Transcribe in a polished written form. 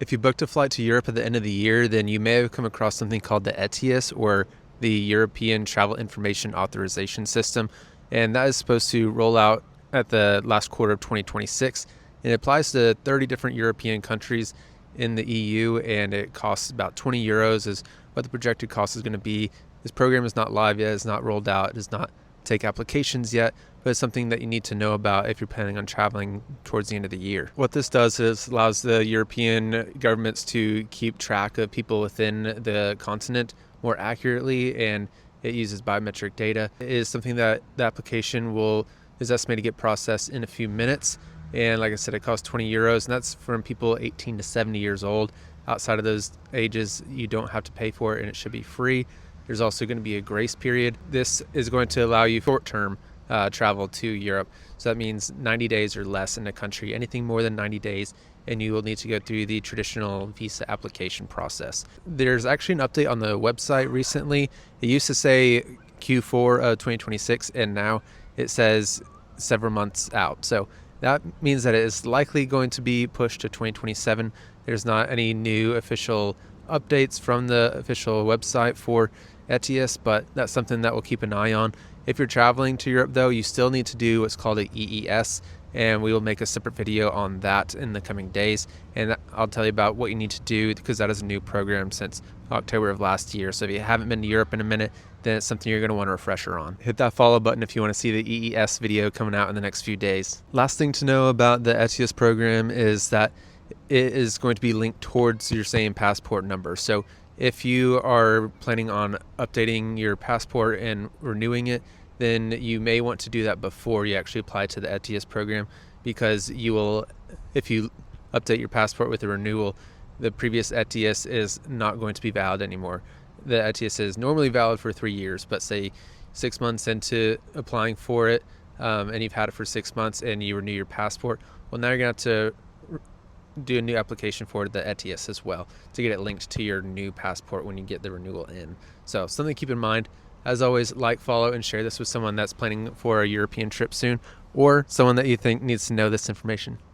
If you booked a flight to Europe at the end of the year, then you may have come across something called the ETIAS, or the European Travel Information Authorization System, and that is supposed to roll out at the last quarter of 2026. And it applies to 30 different European countries in the EU, and it costs about 20 euros is what the projected cost is going to be. This program is not live yet, it's not rolled out, it does not take applications yet, but it's something that you need to know about if you're planning on traveling towards the end of the year. What this does is allows the European governments to keep track of people within the continent more accurately, and it uses biometric data. It is something that the application is estimated to get processed in a few minutes. And like I said, it costs 20 euros, and that's from people 18 to 70 years old. Outside of those ages, you don't have to pay for it, and it should be free. There's also going to be a grace period. This is going to allow you short-term travel to Europe. So that means 90 days or less in a country. Anything more than 90 days, and you will need to go through the traditional visa application process. There's actually an update on the website recently. It used to say Q4 of 2026, and now it says several months out. So that means that it is likely going to be pushed to 2027. There's not any new official updates from the official website for ETIAS, but that's something that we'll keep an eye on. If you're traveling to Europe, though, you still need to do what's called an EES, and we will make a separate video on that in the coming days. And I'll tell you about what you need to do, because that is a new program since October of last year. So if you haven't been to Europe in a minute, then it's something you're going to want a refresher on. Hit that follow button if you want to see the EES video coming out in the next few days. Last thing to know about the ETIAS program is that it is going to be linked towards your same passport number. So if you are planning on updating your passport and renewing it, then you may want to do that before you actually apply to the ETIAS program, because if you update your passport with a renewal, the previous ETIAS is not going to be valid anymore. The ETIAS is normally valid for 3 years, but say 6 months into applying for it, and you've had it for 6 months and you renew your passport, well, now you're going to have to do a new application for the ETIAS as well to get it linked to your new passport when you get the renewal in. So something to keep in mind. As always, like, follow, and share this with someone that's planning for a European trip soon, or someone that you think needs to know this information.